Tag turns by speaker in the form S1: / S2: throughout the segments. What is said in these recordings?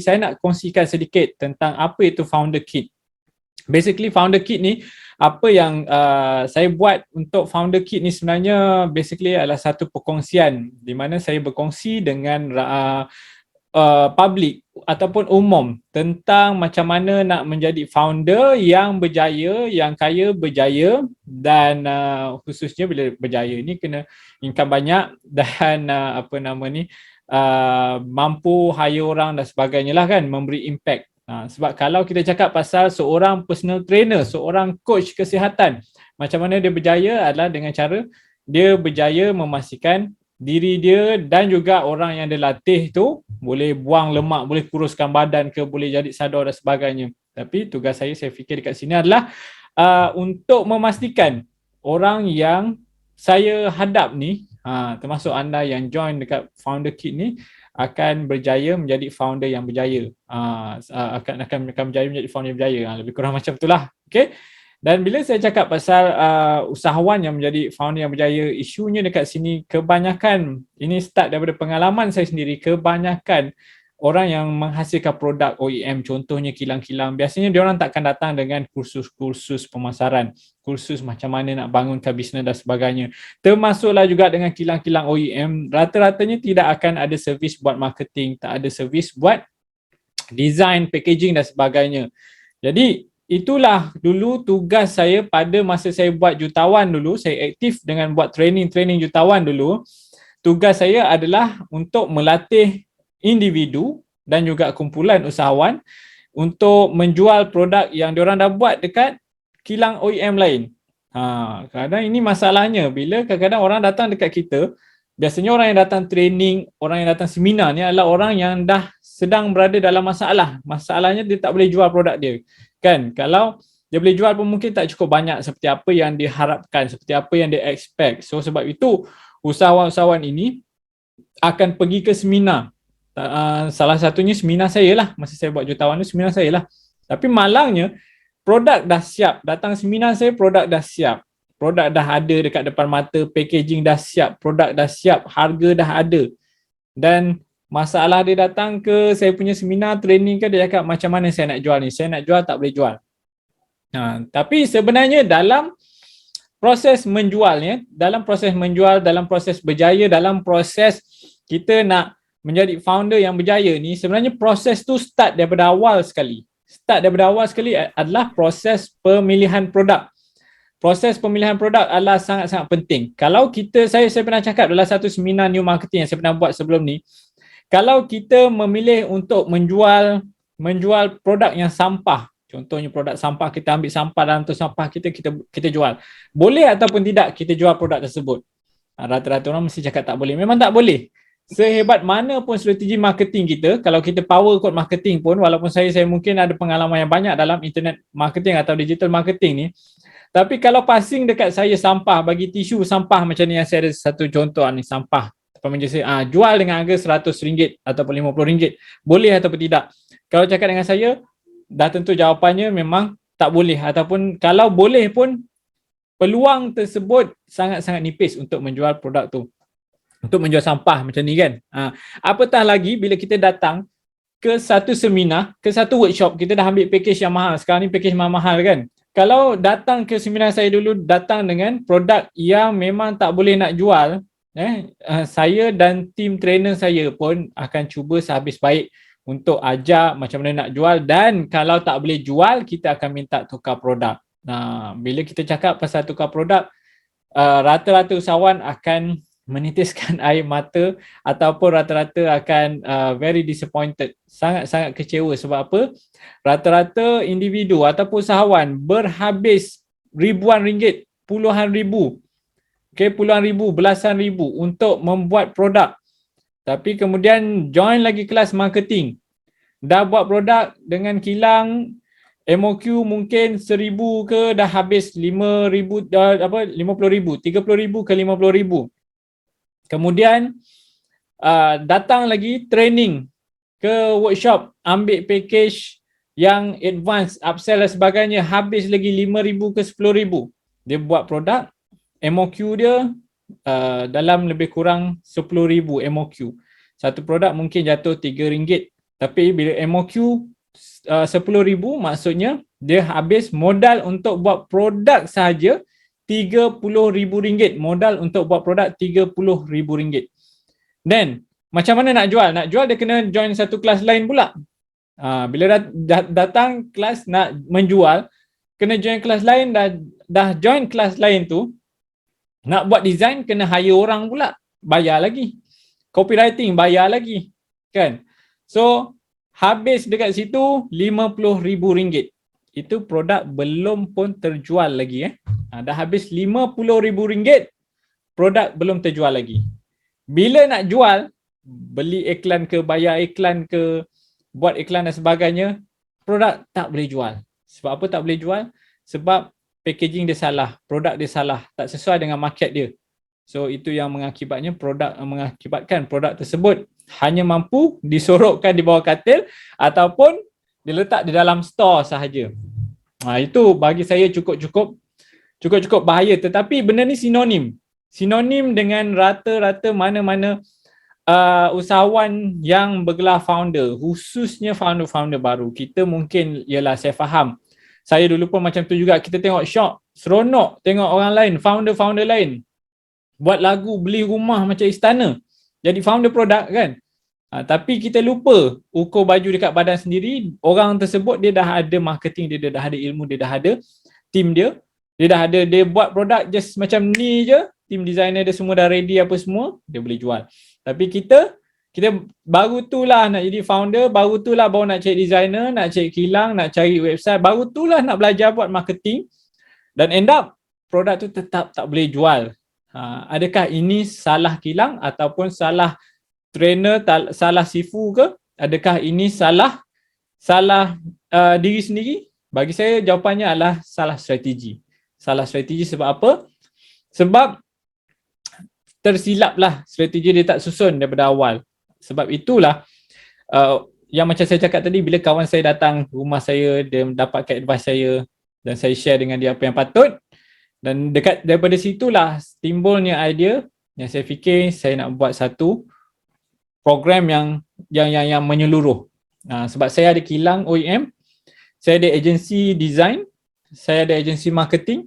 S1: Saya nak kongsikan sedikit tentang apa itu Founder Kit. Basically Founder Kit ni, apa yang saya buat untuk Founder Kit ni sebenarnya basically adalah satu perkongsian di mana saya berkongsi dengan public ataupun umum tentang macam mana nak menjadi founder yang berjaya, yang kaya berjaya, dan khususnya bila berjaya ni kena income banyak dan mampu hire orang dan sebagainya lah kan, memberi impact. Sebab kalau kita cakap pasal seorang personal trainer, seorang coach kesihatan, macam mana dia berjaya adalah dengan cara dia berjaya memastikan diri dia dan juga orang yang dia latih tu boleh buang lemak, boleh kuruskan badan ke, boleh jadi sadar dan sebagainya. Tapi tugas saya fikir dekat sini adalah untuk memastikan orang yang saya hadap ni, termasuk anda yang join dekat Founder Kit ni, akan berjaya menjadi founder yang berjaya. Akan berjaya menjadi founder yang berjaya. Lebih kurang macam itulah. Okay? Dan bila saya cakap pasal usahawan yang menjadi founder yang berjaya, isunya dekat sini kebanyakan, ini start daripada pengalaman saya sendiri, kebanyakan orang yang menghasilkan produk OEM, contohnya kilang-kilang, biasanya diorang takkan datang dengan kursus-kursus pemasaran, kursus macam mana nak bangunkan bisnes dan sebagainya. Termasuklah juga dengan kilang-kilang OEM, rata-ratanya tidak akan ada servis buat marketing, tak ada servis buat design, packaging dan sebagainya. Jadi itulah dulu tugas saya pada masa saya buat jutawan dulu, saya aktif dengan buat training jutawan dulu. Tugas saya adalah untuk melatih individu dan juga kumpulan usahawan untuk menjual produk yang diorang dah buat dekat kilang OEM lain. Kadang ini masalahnya, bila kadang-kadang orang datang dekat kita, biasanya orang yang datang training, orang yang datang seminar ni adalah orang yang dah sedang berada dalam masalah. Masalahnya dia tak boleh jual produk dia. Kan, kalau dia boleh jual pun mungkin tak cukup banyak seperti apa yang diharapkan, seperti apa yang dia expect. So sebab itu usahawan-usahawan ini akan pergi ke seminar. Salah satunya seminar saya lah, masa saya buat jutawan tu seminar saya lah. Tapi malangnya produk dah siap, datang seminar saya produk dah siap. Produk dah ada dekat depan mata, packaging dah siap, produk dah siap, harga dah ada. Dan masalah dia datang ke saya punya seminar, training ke, dia cakap macam mana saya nak jual ni, saya nak jual tak boleh jual. Tapi sebenarnya dalam proses menjualnya, dalam proses berjaya, dalam proses kita nak menjadi founder yang berjaya ni, sebenarnya proses tu start daripada awal sekali. Start daripada awal sekali adalah proses pemilihan produk. Proses pemilihan produk adalah sangat-sangat penting. Kalau saya pernah cakap dalam satu seminar new marketing yang saya pernah buat sebelum ni, kalau kita memilih untuk menjual produk yang sampah, contohnya produk sampah, kita ambil sampah dalam tu sampah kita jual. Boleh ataupun tidak kita jual produk tersebut? Rata-rata orang mesti cakap tak boleh. Memang tak boleh. Sehebat mana pun strategi marketing kita, kalau kita power code marketing pun, walaupun saya mungkin ada pengalaman yang banyak dalam internet marketing atau digital marketing ni, tapi kalau passing dekat saya sampah, bagi tisu sampah macam ni, yang saya ada satu contoh ni, sampah pemeja saya, jual dengan harga RM100 ataupun RM50, boleh ataupun tidak? Kalau cakap dengan saya, dah tentu jawapannya memang tak boleh, ataupun kalau boleh pun peluang tersebut sangat-sangat nipis untuk menjual produk tu, untuk menjual sampah macam ni kan. Apatah lagi bila kita datang ke satu seminar, ke satu workshop, kita dah ambil package yang mahal. Sekarang ni package mahal-mahal kan. Kalau datang ke seminar saya dulu, datang dengan produk yang memang tak boleh nak jual, saya dan tim trainer saya pun akan cuba sehabis baik untuk ajar macam mana nak jual, dan kalau tak boleh jual, kita akan minta tukar produk. Bila kita cakap pasal tukar produk, rata-rata usahawan akan menitiskan air mata ataupun rata-rata akan very disappointed, sangat-sangat kecewa. Sebab apa? Rata-rata individu ataupun usahawan berhabis ribuan ringgit, puluhan ribu, puluhan ribu, belasan ribu untuk membuat produk. Tapi kemudian join lagi kelas marketing, dah buat produk dengan kilang, MOQ mungkin 1,000 ke, dah habis 5,000, 50,000, 30,000 ke 50,000. Kemudian datang lagi training ke workshop, ambil package yang advance, upsell dan sebagainya, habis lagi 5,000 ke 10,000. Dia buat produk, MOQ dia dalam lebih kurang 10,000 MOQ. Satu produk mungkin jatuh RM3, Tapi bila MOQ 10,000 maksudnya dia habis modal untuk buat produk sahaja RM30,000. Modal untuk buat produk RM30,000. Then macam mana nak jual? Nak jual dia kena join satu kelas lain pula. Bila datang kelas nak menjual, kena join kelas lain, dah join kelas lain tu, nak buat design kena hire orang pula, bayar lagi. Copywriting bayar lagi, kan? So habis dekat situ RM50,000. Itu produk belum pun terjual lagi. Dah habis RM50,000, produk belum terjual lagi. Bila nak jual, beli iklan ke, bayar iklan ke, buat iklan dan sebagainya, produk tak boleh jual. Sebab apa tak boleh jual? Sebab packaging dia salah, produk dia salah, tak sesuai dengan market dia. So itu yang mengakibatkan produk tersebut hanya mampu disorokkan di bawah katil ataupun diletak di dalam store sahaja. Itu bagi saya cukup bahaya. Tetapi benda ni sinonim dengan rata-rata mana-mana usahawan yang bergelar founder, khususnya founder-founder baru. Kita mungkin, yalah saya faham, saya dulu pun macam tu juga. Kita tengok syok, seronok tengok orang lain, founder-founder lain buat lagu, beli rumah macam istana, jadi founder produk kan. Tapi kita lupa ukur baju dekat badan sendiri. Orang tersebut dia dah ada marketing, dia dah ada ilmu, dia dah ada team dia dah ada, dia buat produk just macam ni je, team designer dia semua dah ready apa semua, dia boleh jual. Tapi kita baru tu lah nak jadi founder, baru tu lah baru nak cari designer, nak cari kilang, nak cari website, baru tu lah nak belajar buat marketing, dan end up produk tu tetap tak boleh jual. Adakah ini salah kilang ataupun salah trainer, salah sifu ke? Adakah ini salah diri sendiri? Bagi saya jawapannya adalah salah strategi. Salah strategi sebab apa? Sebab tersilaplah strategi dia tak susun daripada awal. Sebab itulah yang macam saya cakap tadi, bila kawan saya datang rumah saya, dia mendapatkan advice saya dan saya share dengan dia apa yang patut, dan daripada situlah timbulnya idea yang saya fikir saya nak buat satu program yang menyeluruh. Sebab saya ada kilang OEM, saya ada agensi design, saya ada agensi marketing,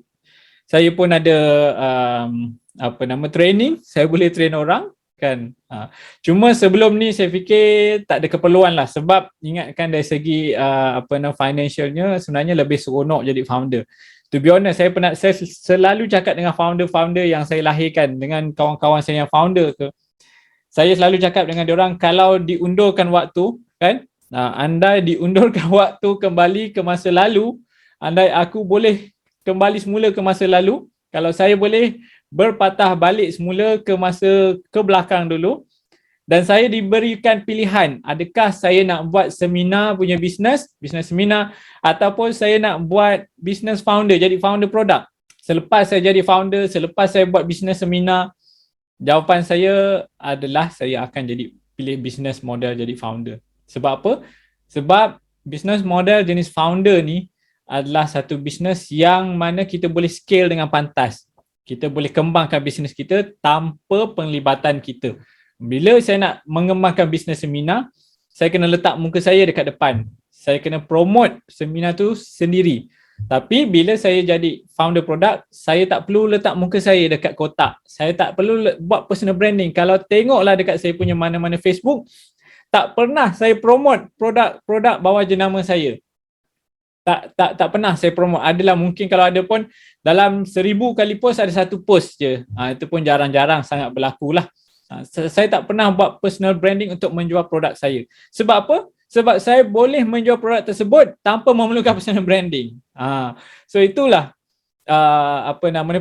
S1: saya pun ada training, saya boleh train orang kan. Cuma sebelum ni saya fikir tak ada keperluan lah, sebab ingatkan dari segi financialnya sebenarnya lebih seronok jadi founder. To be honest, saya selalu cakap dengan founder-founder yang saya lahirkan, dengan kawan-kawan saya yang founder ke, saya selalu cakap dengan diorang, kalau diundurkan waktu kan, andai diundurkan waktu kembali ke masa lalu, andai aku boleh kembali semula ke masa lalu, kalau saya boleh berpatah balik semula ke belakang dulu, dan saya diberikan pilihan, adakah saya nak buat seminar punya bisnes seminar, ataupun saya nak buat bisnes founder, jadi founder produk. Selepas saya jadi founder, selepas saya buat bisnes seminar, jawapan saya adalah saya akan pilih bisnes model jadi founder. Sebab apa? Sebab bisnes model jenis founder ni adalah satu bisnes yang mana kita boleh scale dengan pantas. Kita boleh kembangkan bisnes kita tanpa penglibatan kita. Bila saya nak mengembangkan bisnes seminar, saya kena letak muka saya dekat depan. Saya kena promote seminar tu sendiri. Tapi bila saya jadi founder produk, saya tak perlu letak muka saya dekat kotak. Saya tak perlu buat personal branding. Kalau tengoklah dekat saya punya mana-mana Facebook, tak pernah saya promote produk bawah jenama saya. Tak pernah saya promote. Adalah mungkin kalau ada pun dalam 1000 kali post ada satu post je. Itu pun jarang-jarang sangat berlaku lah. Saya tak pernah buat personal branding untuk menjual produk saya. Sebab apa? Sebab saya boleh menjual produk tersebut tanpa memerlukan personal branding. So itulah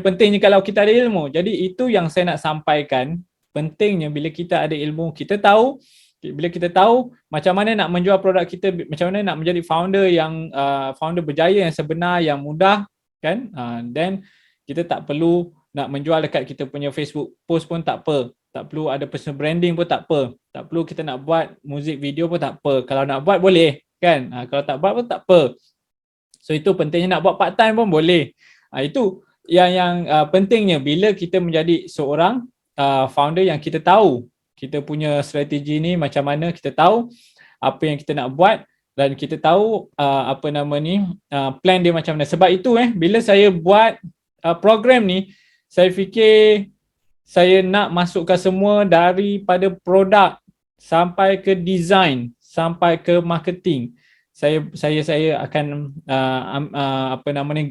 S1: pentingnya kalau kita ada ilmu. Jadi itu yang saya nak sampaikan. Pentingnya bila kita ada ilmu, bila kita tahu macam mana nak menjual produk kita, macam mana nak menjadi founder yang founder berjaya, yang sebenar, yang mudah kan. Then kita tak perlu nak menjual dekat kita punya Facebook post pun tak apa. Tak perlu ada personal branding pun tak apa. Tak perlu kita nak buat music video pun tak apa. Kalau nak buat boleh kan. Kalau tak buat pun tak apa. So itu pentingnya, nak buat part time pun boleh. Itu yang pentingnya bila kita menjadi seorang founder yang kita tahu kita punya strategi ni macam mana, kita tahu apa yang kita nak buat dan kita tahu plan dia macam mana. Sebab itu bila saya buat program ni, saya fikir saya nak masukkan semua daripada produk sampai ke design sampai ke marketing. Saya akan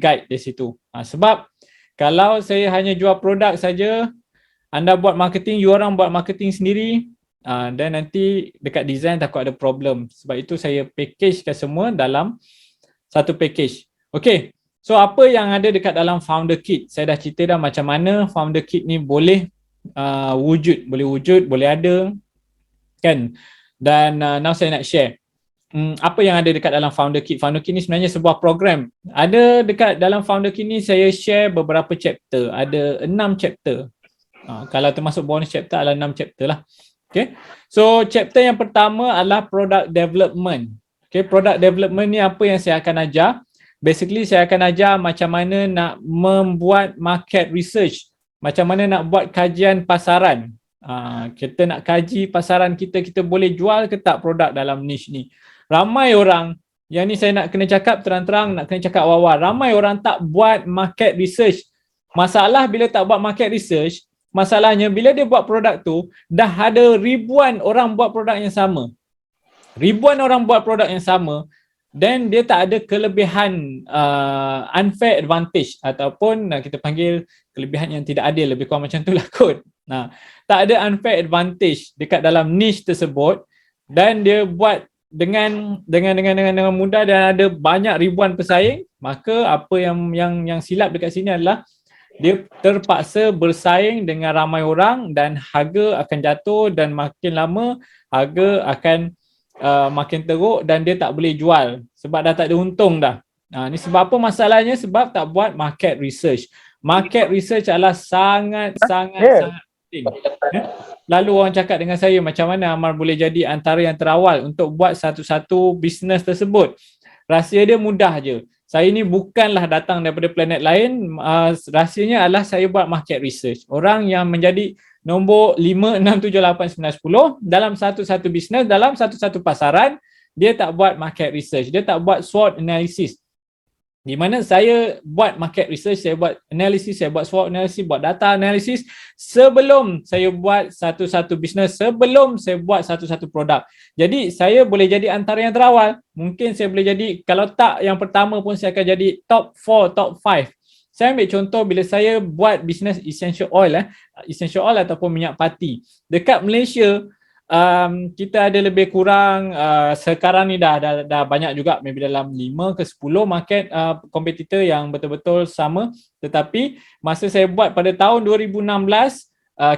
S1: guide di situ. Sebab kalau saya hanya jual produk saja, anda buat marketing, you orang buat marketing sendiri, dan nanti dekat design takut ada problem. Sebab itu saya packagekan semua dalam satu package. Okay, so apa yang ada dekat dalam Founder Kit? Saya dah cerita dah macam mana Founder Kit ni boleh wujud, boleh ada kan. Dan now saya nak share apa yang ada dekat dalam Founder Kit. Founder Kit ni sebenarnya sebuah program. Ada dekat dalam Founder Kit ni saya share beberapa chapter. Ada 6 chapter. Kalau termasuk bonus chapter adalah 6 chapter lah. Okay. So chapter yang pertama adalah product development. Okay, product development ni apa yang saya akan ajar? Basically saya akan ajar macam mana nak membuat market research. Macam mana nak buat kajian pasaran. Kita nak kaji pasaran kita boleh jual ke tak produk dalam niche ni. Ramai orang, yang ni saya nak kena cakap terang-terang, nak kena cakap awal-awal. Ramai orang tak buat market research. Masalah bila tak buat market research, masalahnya bila dia buat produk tu, dah ada ribuan orang buat produk yang sama. Ribuan orang buat produk yang sama, dan dia tak ada kelebihan unfair advantage ataupun kita panggil kelebihan yang tidak adil, lebih kurang macam tu lah kot. Tak ada unfair advantage dekat dalam niche tersebut, dan dia buat dengan mudah dan ada banyak ribuan pesaing. Maka apa yang silap dekat sini adalah dia terpaksa bersaing dengan ramai orang dan harga akan jatuh, dan makin lama harga akan makin teruk dan dia tak boleh jual sebab dah tak ada untung dah. Ni sebab apa masalahnya? Sebab tak buat market research. Market research adalah sangat penting. Lalu orang cakap dengan saya, macam mana Amar boleh jadi antara yang terawal untuk buat satu-satu bisnes tersebut? Rahsia dia mudah je. Saya ni bukanlah datang daripada planet lain. Rahsianya adalah saya buat market research. Orang yang menjadi nombor 5, 6, 7, 8, 9, 10 dalam satu-satu bisnes, dalam satu-satu pasaran, dia tak buat market research. Dia tak buat SWOT analysis. Di mana saya buat market research, saya buat analisis, saya buat SWOT analysis, buat data analysis sebelum saya buat satu-satu bisnes, sebelum saya buat satu-satu produk. Jadi saya boleh jadi antara yang terawal. Mungkin saya boleh jadi, kalau tak yang pertama pun saya akan jadi top 4, top 5. Saya ambil contoh bila saya buat bisnes essential oil, essential oil ataupun minyak pati. Dekat Malaysia, kita ada lebih kurang sekarang ni dah banyak juga, maybe dalam 5 ke 10 market kompetitor yang betul-betul sama. Tetapi masa saya buat pada tahun 2016,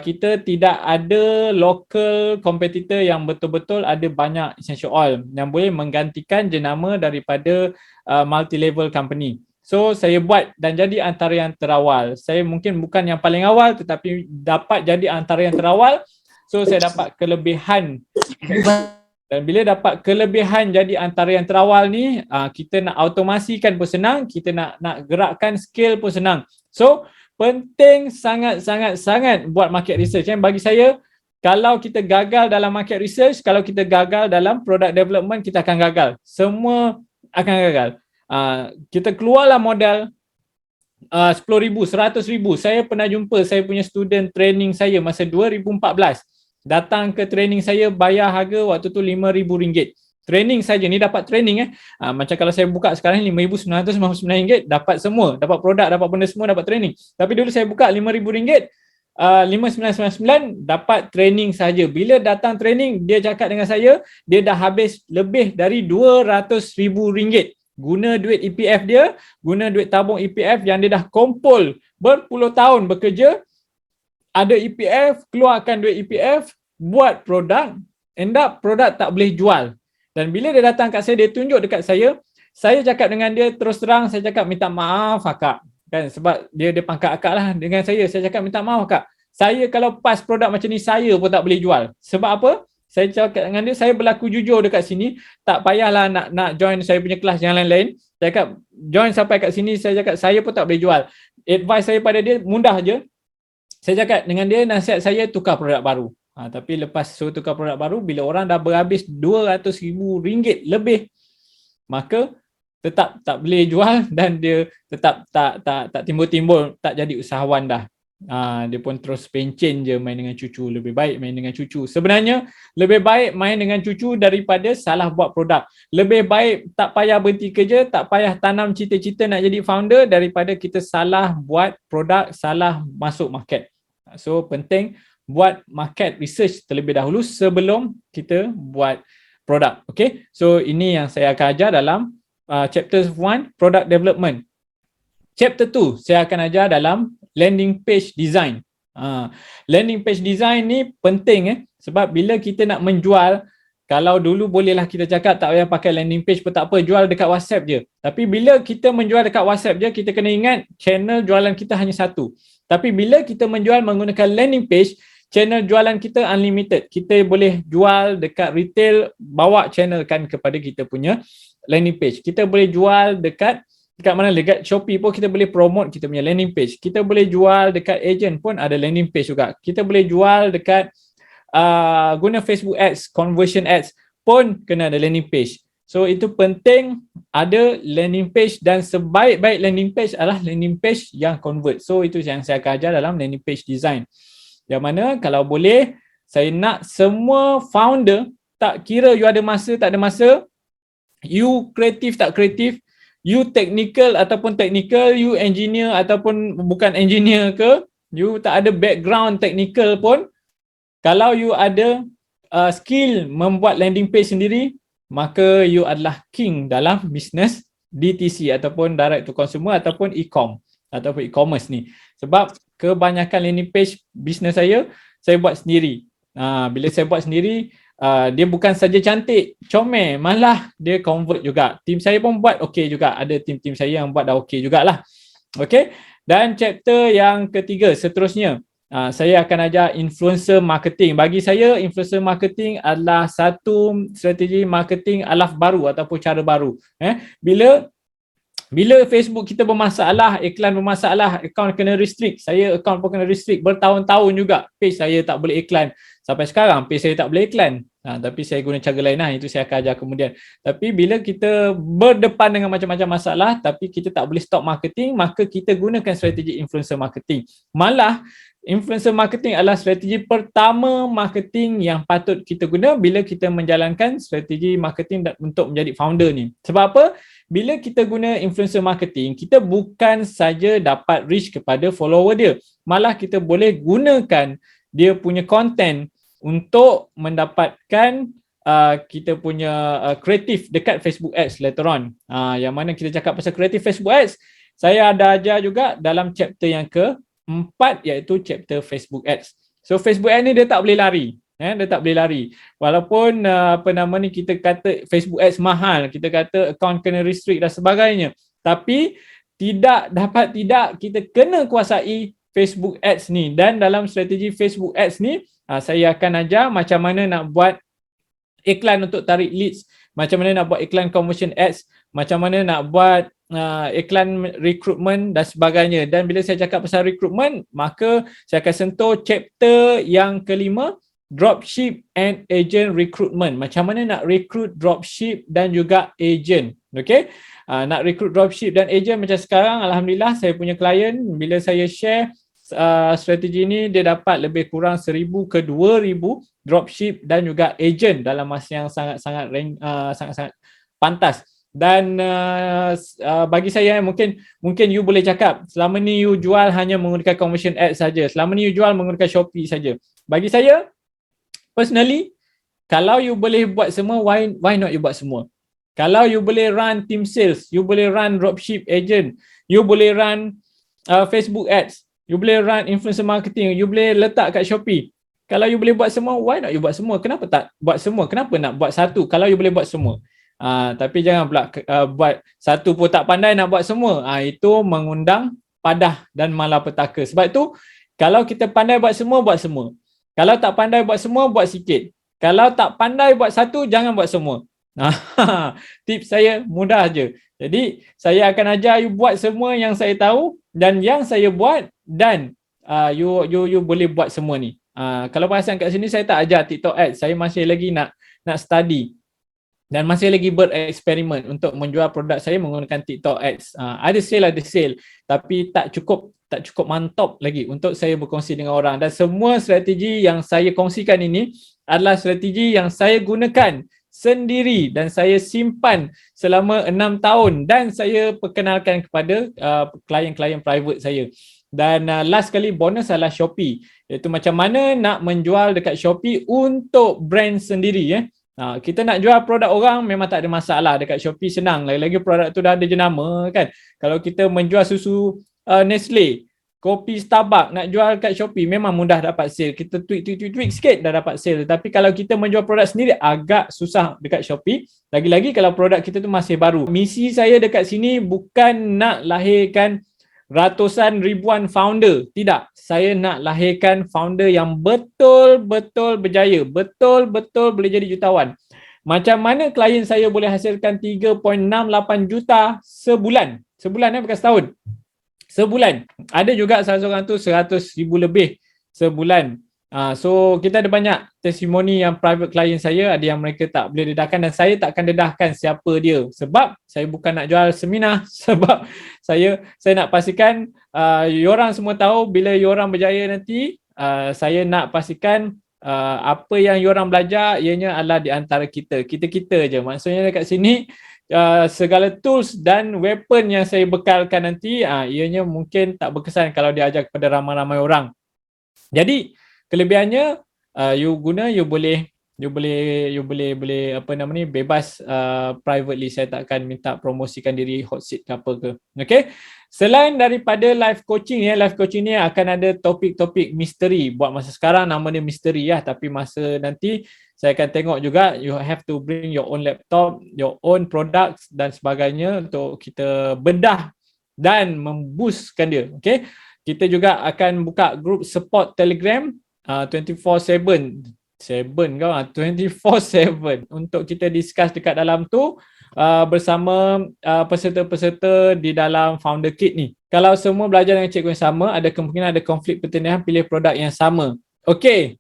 S1: kita tidak ada local kompetitor yang betul-betul ada banyak essential oil yang boleh menggantikan jenama daripada multi-level company. So saya buat dan jadi antara yang terawal. Saya mungkin bukan yang paling awal tetapi dapat jadi antara yang terawal. So saya dapat kelebihan, dan bila dapat kelebihan jadi antara yang terawal ni, kita nak automasikan pun senang, kita nak gerakkan scale pun senang. So penting sangat buat market research. Bagi saya, kalau kita gagal dalam market research, kalau kita gagal dalam product development, kita akan gagal. Semua akan gagal. Kita keluarlah modal 10,000, 100,000. Saya pernah jumpa saya punya student training saya masa 2014. Datang ke training saya, bayar harga waktu tu RM5,000. Training saja ni dapat training macam kalau saya buka sekarang RM5,999 dapat semua, dapat produk, dapat benda semua, dapat training. Tapi dulu saya buka RM5,000, 5,999 dapat training saja. Bila datang training, dia cakap dengan saya, dia dah habis lebih dari RM200,000. Guna duit EPF dia, guna duit tabung EPF yang dia dah kumpul berpuluh tahun bekerja. Ada EPF, keluarkan duit EPF, buat produk, end up produk tak boleh jual. Dan bila dia datang kat saya, dia tunjuk dekat saya cakap dengan dia terus terang, saya cakap minta maaf akak. Kan, sebab dia pangkat akak lah dengan saya cakap minta maaf akak. Saya kalau pas produk macam ni, saya pun tak boleh jual. Sebab apa? Saya cakap dengan dia, saya berlaku jujur dekat sini, tak payahlah nak join saya punya kelas yang lain-lain. Saya cakap, join sampai kat sini, saya cakap saya pun tak boleh jual. Advice saya pada dia mudah je. Saya cakap dengan dia, nasihat saya tukar produk baru. Tapi lepas suruh tukar produk baru, bila orang dah berhabis RM200,000 lebih, maka tetap tak boleh jual dan dia tetap tak timbul-timbul, tak jadi usahawan dah. Dia pun terus pencen je main dengan cucu. Lebih baik main dengan cucu. Sebenarnya lebih baik main dengan cucu daripada salah buat produk. Lebih baik tak payah berhenti kerja, tak payah tanam cita-cita nak jadi founder daripada kita salah buat produk, salah masuk market. So penting buat market research terlebih dahulu sebelum kita buat produk. Okay, so ini yang saya akan ajar dalam chapter 1 product development. Chapter 2 saya akan ajar dalam landing page design. Landing page design ni penting sebab bila kita nak menjual, kalau dulu bolehlah kita cakap tak payah pakai landing page pun tak apa, jual dekat WhatsApp je. Tapi bila kita menjual dekat WhatsApp je, kita kena ingat channel jualan kita hanya satu. Tapi bila kita menjual menggunakan landing page, channel jualan kita unlimited. Kita boleh jual dekat retail, bawa channel kan kepada kita punya landing page. Kita boleh jual dekat mana, dekat Shopee pun kita boleh promote kita punya landing page. Kita boleh jual dekat agent pun ada landing page juga. Kita boleh jual dekat guna Facebook ads, conversion ads pun kena ada landing page. So itu penting ada landing page dan sebaik-baik landing page adalah landing page yang convert. So itu yang saya akan ajar dalam landing page design. Yang mana kalau boleh saya nak semua founder, tak kira you ada masa tak ada masa, you kreatif tak kreatif, you technical ataupun technical, you engineer ataupun bukan engineer ke, you tak ada background technical pun, kalau you ada skill membuat landing page sendiri, maka you adalah king dalam bisnes DTC ataupun direct to consumer ataupun e-com ataupun e-commerce ni. Sebab kebanyakan landing page bisnes saya buat sendiri. Bila saya buat sendiri, dia bukan saja cantik, comel, malah dia convert juga. Tim saya pun buat okey juga. Ada tim-tim saya yang buat dah okey jugalah. Okey. Dan chapter yang ketiga seterusnya, saya akan ajar influencer marketing. Bagi saya, influencer marketing adalah satu strategi marketing alaf baru ataupun cara baru. Bila Facebook kita bermasalah, iklan bermasalah, akaun kena restrict. Saya akaun pun kena restrict bertahun-tahun juga. Page saya tak boleh iklan. Sampai sekarang page saya tak boleh iklan. Tapi saya guna cara lain itu saya akan ajar kemudian. Tapi bila kita berdepan dengan macam-macam masalah tapi kita tak boleh stop marketing, maka kita gunakan strategi influencer marketing. Malah influencer marketing adalah strategi pertama marketing yang patut kita guna bila kita menjalankan strategi marketing untuk menjadi founder ni. Sebab apa? Bila kita guna influencer marketing, kita bukan saja dapat reach kepada follower dia, malah kita boleh gunakan dia punya content untuk mendapatkan kita punya kreatif dekat Facebook Ads later on. Yang mana kita cakap pasal kreatif Facebook Ads, saya ada ajar juga dalam chapter yang keempat, iaitu chapter Facebook Ads. So Facebook Ads ni dia tak boleh lari. Dia tak boleh lari. Walaupun kita kata Facebook Ads mahal, kita kata account kena restrict dan sebagainya, tapi tidak kita kena kuasai Facebook Ads ni. Dan dalam strategi Facebook Ads ni, saya akan ajar macam mana nak buat iklan untuk tarik leads, macam mana nak buat iklan conversion ads, macam mana nak buat iklan recruitment dan sebagainya. Dan bila saya cakap pasal recruitment, maka saya akan sentuh chapter yang kelima, dropship and agent recruitment. Macam mana nak recruit dropship dan juga agent. Okay? Nak recruit dropship dan agent macam sekarang, Alhamdulillah saya punya klien, bila saya share strategi ni, dia dapat lebih kurang 1,000 ke 2,000 dropship dan juga agent dalam masa yang sangat-sangat pantas. Dan bagi saya mungkin you boleh cakap selama ni you jual hanya menggunakan conversion ads saja, selama ni you jual menggunakan Shopee saja. Bagi saya personally, kalau you boleh buat semua, why not you buat semua? Kalau you boleh run team sales, you boleh run dropship agent, you boleh run Facebook ads, you boleh run influencer marketing, you boleh letak kat Shopee. Kalau you boleh buat semua, why not you buat semua? Kenapa tak buat semua? Kenapa nak buat satu kalau you boleh buat semua? Tapi jangan pula buat satu pun tak pandai nak buat semua. Itu mengundang padah dan malapetaka. Sebab itu, kalau kita pandai buat semua, buat semua. Kalau tak pandai buat semua, buat sikit. Kalau tak pandai buat satu, jangan buat semua. Tips saya mudah je. Jadi, saya akan ajar you buat semua yang saya tahu dan yang saya buat, dan you boleh buat semua ni. Kalau perasan kat sini saya tak ajar TikTok ads, saya masih lagi nak study dan masih lagi bereksperimen untuk menjual produk saya menggunakan TikTok ads. Ada sale, tapi tak cukup mantap lagi untuk saya berkongsi dengan orang. Dan semua strategi yang saya kongsikan ini adalah strategi yang saya gunakan sendiri dan saya simpan selama 6 tahun dan saya perkenalkan kepada klien-klien private saya. Dan last kali bonus adalah Shopee, iaitu macam mana nak menjual dekat Shopee untuk brand sendiri. Kita nak jual produk orang memang tak ada masalah, dekat Shopee senang, lagi-lagi produk tu dah ada jenama kan. Kalau kita menjual susu Nestle, kopi Starbucks, nak jual kat Shopee memang mudah dapat sale, kita tweak sikit dah dapat sale. Tapi kalau kita menjual produk sendiri agak susah dekat Shopee, lagi-lagi kalau produk kita tu masih baru. Misi saya dekat sini bukan nak lahirkan ratusan ribuan founder, tidak. Saya nak lahirkan founder yang betul-betul berjaya, betul-betul boleh jadi jutawan. Macam mana klien saya boleh hasilkan 3.68 juta sebulan, bukan setahun, sebulan. Ada juga salah seorang tu 100,000 lebih sebulan. So kita ada banyak testimoni yang private client saya, ada yang mereka tak boleh dedahkan dan saya tak akan dedahkan siapa dia, sebab saya bukan nak jual seminar, sebab saya nak pastikan yorang semua tahu bila yorang berjaya nanti. Saya nak pastikan apa yang yorang belajar ianya adalah di antara kita je. Maksudnya dekat sini segala tools dan weapon yang saya bekalkan nanti ianya mungkin tak berkesan kalau diajar kepada ramai-ramai orang. Jadi kelebihannya you boleh bebas privately. Saya tak akan minta promosikan diri hot seat ke apa ke. Okay. Selain daripada live coaching ni akan ada topik-topik misteri. Buat masa sekarang nama dia misteri tapi masa nanti saya akan tengok juga you have to bring your own laptop, your own products dan sebagainya untuk kita bedah dan memboostkan dia. Okay. Kita juga akan buka grup support Telegram 24/7 untuk kita discuss dekat dalam tu bersama peserta-peserta di dalam Founder Kit ni. Kalau semua belajar dengan cikgu yang sama, ada kemungkinan ada konflik pertengahan pilih produk yang sama. Okey.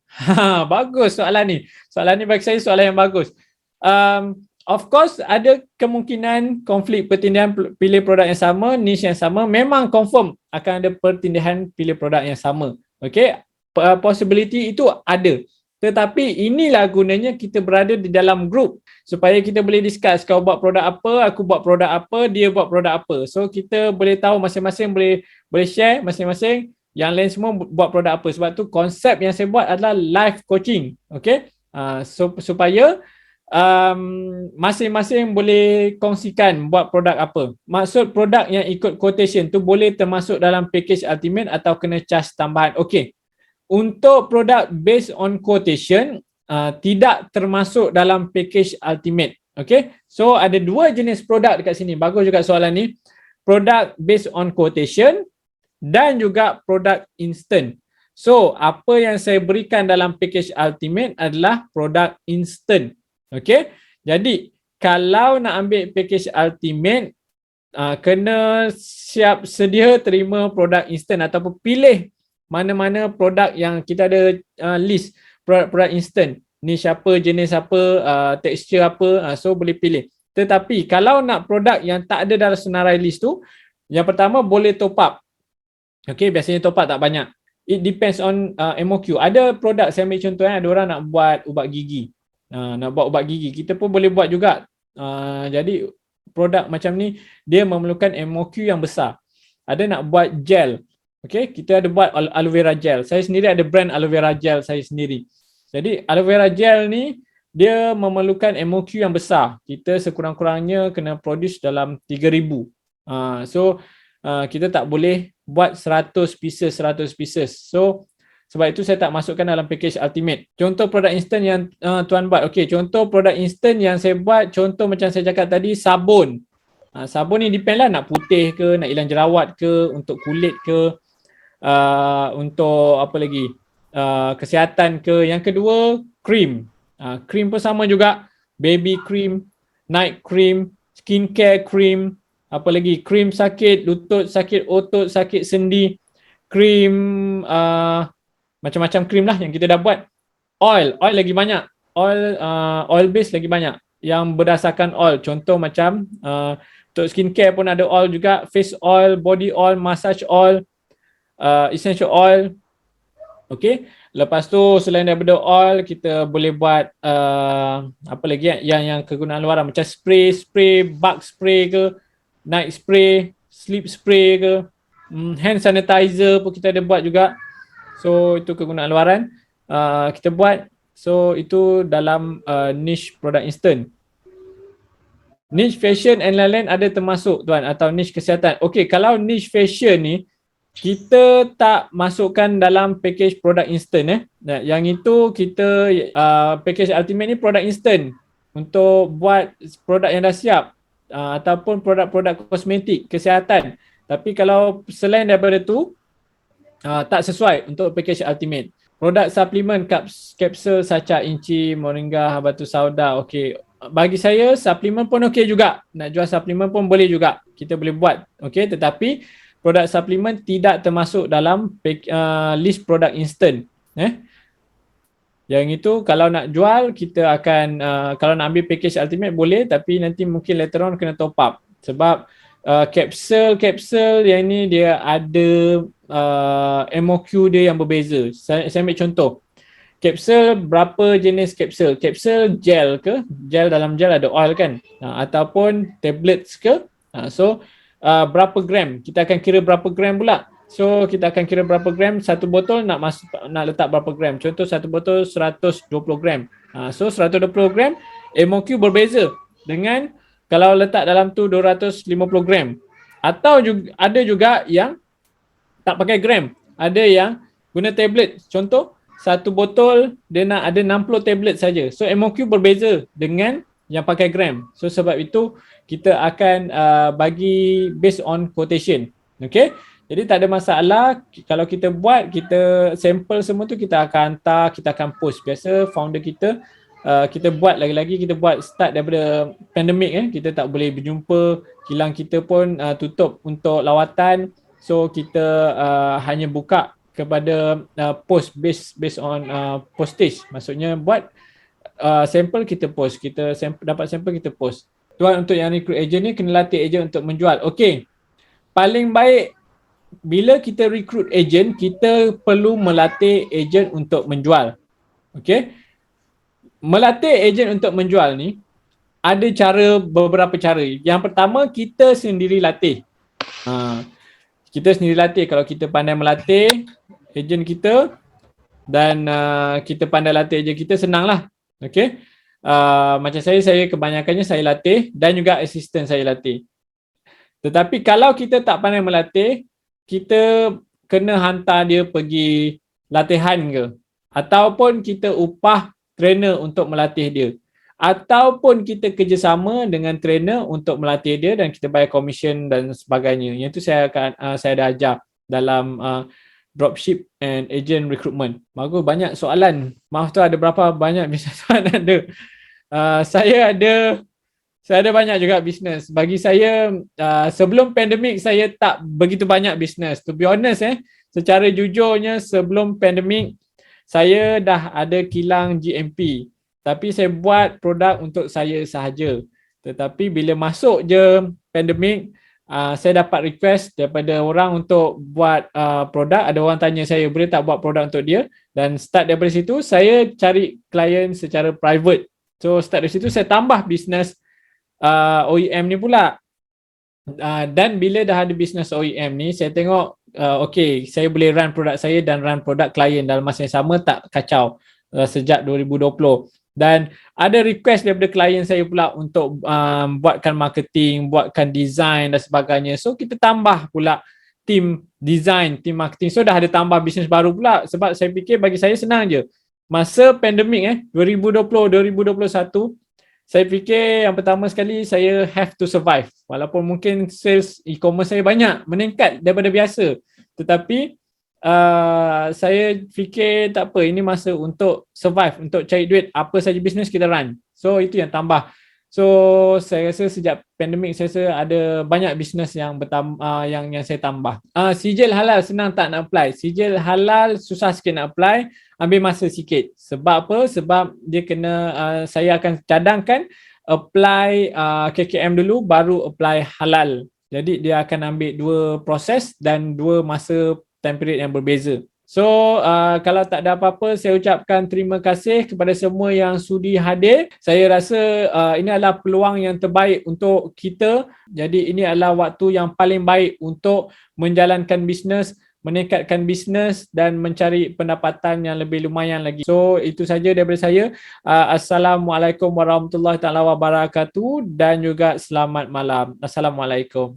S1: Bagus soalan ni. Soalan ni bagi saya soalan yang bagus. Of course ada kemungkinan konflik pertindihan pilih produk yang sama, niche yang sama, memang confirm akan ada pertindihan pilih produk yang sama. Okay, possibility itu ada. Tetapi inilah gunanya kita berada di dalam group supaya kita boleh discuss, kau buat produk apa, aku buat produk apa, dia buat produk apa. So kita boleh tahu masing-masing boleh share masing-masing, yang lain semua buat produk apa. Sebab tu konsep yang saya buat adalah live coaching. Okay, supaya masing-masing boleh kongsikan buat produk apa. Maksud produk yang ikut quotation tu boleh termasuk dalam package ultimate atau kena charge tambahan. Okey. Untuk produk based on quotation tidak termasuk dalam package ultimate. Okey. So ada dua jenis produk dekat sini. Bagus juga soalan ni. Produk based on quotation dan juga produk instant. So apa yang saya berikan dalam package ultimate adalah produk instant. Okey, jadi kalau nak ambil package ultimate kena siap sedia terima produk instant ataupun pilih mana-mana produk yang kita ada list produk instant. Ni siapa, jenis apa, tekstur apa, so boleh pilih. Tetapi kalau nak produk yang tak ada dalam senarai list tu, yang pertama boleh top up. Okey, biasanya top up tak banyak. It depends on MOQ. Ada produk saya ambil contoh ada orang nak buat ubat gigi. Nak buat ubat gigi, kita pun boleh buat juga. Jadi produk macam ni dia memerlukan MOQ yang besar. Ada nak buat gel. Okey, kita ada buat aloe vera gel. Saya sendiri ada brand aloe vera gel saya sendiri. Jadi aloe vera gel ni dia memerlukan MOQ yang besar. Kita sekurang-kurangnya kena produce dalam 3,000. So kita tak boleh buat 100 pieces. So sebab itu saya tak masukkan dalam package ultimate. Contoh produk instant yang tuan buat. Okey, contoh produk instant yang saya buat, contoh macam saya cakap tadi, sabun. Sabun ni depend lah nak putih ke, nak hilang jerawat ke, untuk kulit ke, untuk apa lagi, kesihatan ke. Yang kedua, cream. Cream pun sama juga. Baby cream, night cream, skincare cream, apa lagi, cream sakit lutut, sakit otot, sakit sendi, cream macam-macam krim lah yang kita dah buat. Oil lagi banyak. Oil base lagi banyak. Yang berdasarkan oil. Contoh macam untuk skincare pun ada oil juga. Face oil, body oil, massage oil, essential oil. Okay. Lepas tu selain daripada oil, kita boleh buat apa lagi yang kegunaan luaran macam spray, bug spray ke, night spray, sleep spray ke, hand sanitizer pun kita ada buat juga. So itu kegunaan luaran kita buat. So itu dalam niche produk instant. Niche fashion and lain-lain ada termasuk tuan, atau niche kesihatan. Okey, kalau niche fashion ni kita tak masukkan dalam package produk instant Yang itu kita package ultimate ni produk instant untuk buat produk yang dah siap ataupun produk-produk kosmetik kesihatan. Tapi kalau selain daripada tu tak sesuai untuk package ultimate. Produk suplemen, kapsul saca inci, moringa, habatus sauda, okey. Bagi saya suplemen pun okey juga. Nak jual suplemen pun boleh juga. Kita boleh buat. Okey, tetapi produk suplemen tidak termasuk dalam list produk instant. Yang itu kalau nak jual kita akan kalau nak ambil package ultimate boleh, tapi nanti mungkin later on kena top up. Sebab kapsul yang ni dia ada MOQ dia yang berbeza. Saya ambil contoh. Kapsul, berapa jenis kapsul? Kapsul gel ke? Gel, dalam gel ada oil kan? Ataupun tablets ke? So berapa gram? Kita akan kira berapa gram pula. So kita akan kira berapa gram. Satu botol nak letak berapa gram. Contoh satu botol 120 gram. So 120 gram MOQ berbeza dengan kalau letak dalam tu 250 gram. Atau ada juga yang tak pakai gram. Ada yang guna tablet. Contoh satu botol dia nak ada 60 tablet saja. So MOQ berbeza dengan yang pakai gram. So sebab itu kita akan bagi based on quotation. Okay. Jadi tak ada masalah kalau kita buat, kita sampel semua tu kita akan hantar, kita akan post. Biasa founder kita kita buat lagi-lagi, kita buat start daripada pandemik kita tak boleh berjumpa, kilang kita pun tutup untuk lawatan. So kita hanya buka kepada post based on postage. Maksudnya buat sampel kita post, kita dapat sampel kita post. Tuan, untuk yang recruit agent ni kena latih agent untuk menjual. Okey. Paling baik bila kita recruit agent, kita perlu melatih agent untuk menjual. Okey. Melatih agent untuk menjual ni ada beberapa cara. Yang pertama, kita sendiri latih. Kita sendiri latih. Kalau kita pandai melatih agent kita dan kita pandai latih agent kita, senanglah. Okey. Macam saya kebanyakannya saya latih dan juga assistant saya latih. Tetapi kalau kita tak pandai melatih, kita kena hantar dia pergi latihan ke, ataupun kita upah trainer untuk melatih dia, ataupun kita kerjasama dengan trainer untuk melatih dia dan kita bayar commission dan sebagainya. Yang tu saya dah ajar dalam dropship and agent recruitment. Bagus, banyak soalan. Maaf tu ada berapa banyak bisnes soalan ada. Saya ada banyak juga bisnes. Bagi saya sebelum pandemik saya tak begitu banyak bisnes. To be honest secara jujurnya sebelum pandemik saya dah ada kilang GMP. Tapi saya buat produk untuk saya sahaja. Tetapi bila masuk je pandemik, saya dapat request daripada orang untuk buat produk. Ada orang tanya saya boleh tak buat produk untuk dia, dan start daripada situ saya cari klien secara private. So start dari situ saya tambah bisnes OEM ni pula. Dan bila dah ada bisnes OEM ni, saya tengok okay, saya boleh run produk saya dan run produk klien dalam masa yang sama, tak kacau sejak 2020. Dan ada request daripada klien saya pula untuk buatkan marketing, buatkan design dan sebagainya. So kita tambah pula team design, team marketing. So dah ada tambah bisnes baru pula. Sebab saya fikir bagi saya senang je. Masa pandemik 2020-2021, saya fikir yang pertama sekali saya have to survive. Walaupun mungkin sales e-commerce saya banyak, meningkat daripada biasa. Tetapi saya fikir tak apa, ini masa untuk survive, untuk cari duit. Apa saja bisnes kita run. So itu yang tambah. So saya rasa sejak pandemik saya rasa ada banyak bisnes yang yang saya tambah. Sijil halal senang tak nak apply? Sijil halal susah sikit nak apply, ambil masa sikit. Sebab apa? Sebab dia kena saya akan cadangkan apply KKM dulu baru apply halal. Jadi dia akan ambil dua proses dan dua masa time period yang berbeza. So kalau tak ada apa-apa, saya ucapkan terima kasih kepada semua yang sudi hadir. Saya rasa ini adalah peluang yang terbaik untuk kita. Jadi ini adalah waktu yang paling baik untuk menjalankan bisnes, meningkatkan bisnes dan mencari pendapatan yang lebih lumayan lagi. So itu saja daripada saya. Assalamualaikum warahmatullahi wabarakatuh dan juga selamat malam. Assalamualaikum.